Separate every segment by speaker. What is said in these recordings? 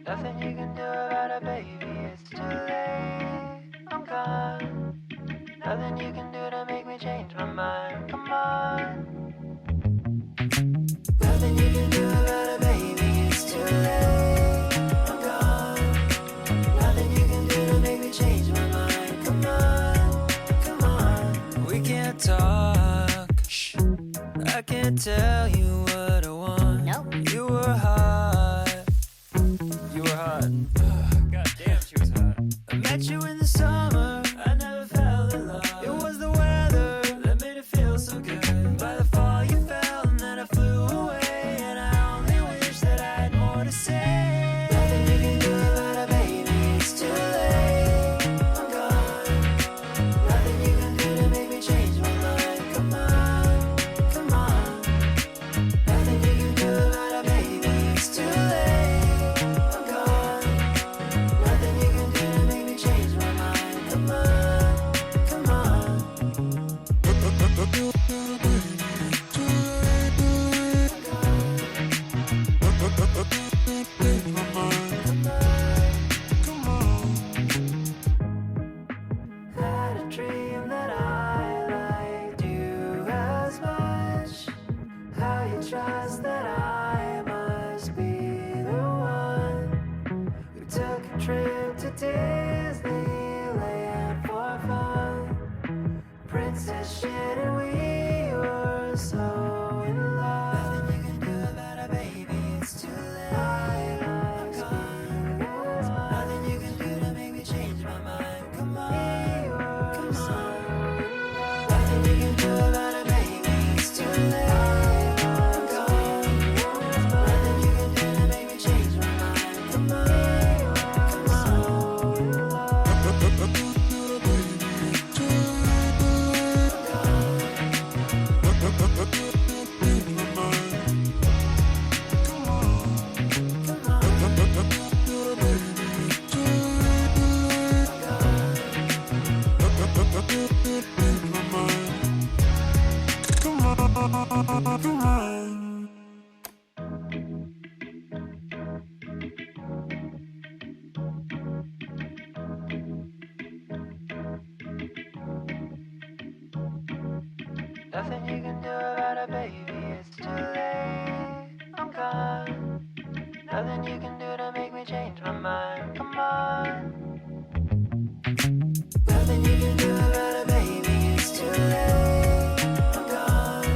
Speaker 1: Nothing you can do about it, baby, it's too late. I'm gone. Nothing you can do to make me change my mind. Come on. Nothing you can do about it, baby, it's too late. I'm gone. Nothing you can do to make me change my mind. Come on, come on. We can't talk. Shh. I can't tell you what I want.
Speaker 2: Nope.
Speaker 1: You were hot. You were hot.
Speaker 3: God damn, she was hot.
Speaker 1: I met you in the summer. I never fell in love. It was the weather that made it feel so good. By the fall you fell and then I flew away. And I only wish that I had more to say. Nothing you can do about it, baby, it's too late. I'm gone. Nothing you can do to make me change my mind. Come on, come on. Nothing you can do about it, baby, it's too late. I'm gone. Nothing you can do to make me change my mind. Come on, come on. Had a dream that I liked you as much. How you trust that I must be the one who took a trip to Disneyland for fun. Princess shit and we were so in love. Nothing you can do about it, baby, it's too late. I'm gone. Nothing you can do to make me change my mind. Come on, come on. Nothing you can do about it, baby, it's too late. I'm gone. Nothing you can do to make me change my mind. Come on, come on. Nothing you can do about it, baby, it's too late. I'm gone. Nothing you can do to make me change my mind. Come on. Nothing you can do about it, baby, it's too late. I'm gone.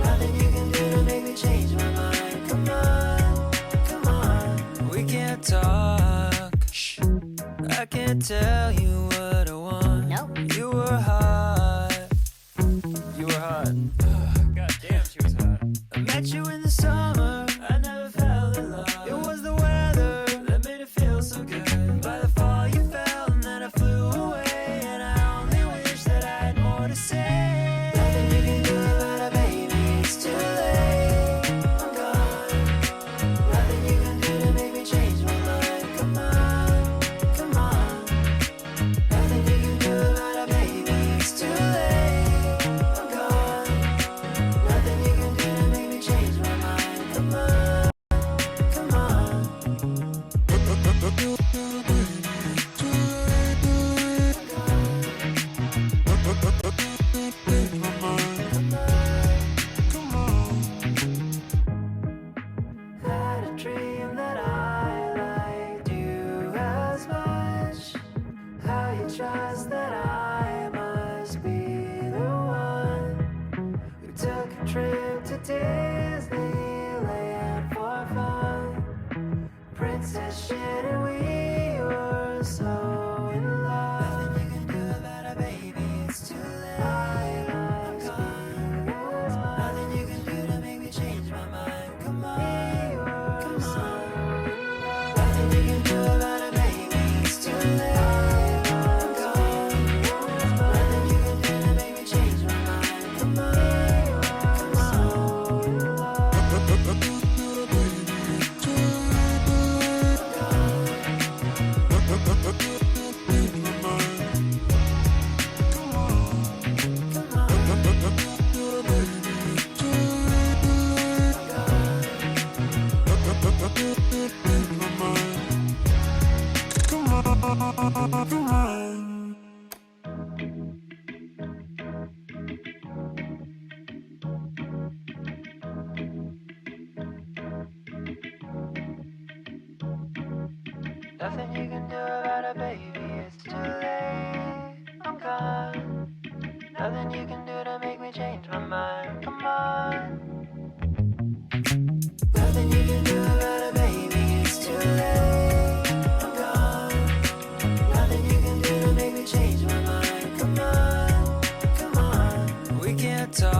Speaker 1: Nothing you can do to make me change my mind. Come on, come on. We can't talk. Shh. I can't tell you what I want.
Speaker 2: Nope.
Speaker 1: You were hot. You were hot.
Speaker 3: God damn, she was hot.
Speaker 1: I met you in the summer. I never fell in love. It was the weather that made it feel so good. By the fall you fell and then I flew away. And I only wish that I had more to say. Nothing you can do about it, baby, it's too late. I'm gone. Nothing you can do to make me change my mind. Come on, come on. Nothing you can do about it, baby, it's too late. I'm gone. Nothing you can do to make me change my mind. Come on, come on. Had a dream that I liked you as much. How you trust that I must be the one who took a trip to Disneyland for fun. Princess shit and we were so in love. Nothing you can do about it, baby, it's too late. I'm gone. Nothing you can do to make me change my mind. Come on, come on. Nothing you can do about it, baby, it's too late. I'm gone. Nothing you can do to make me change my mind. Come on, come on. Nothing you can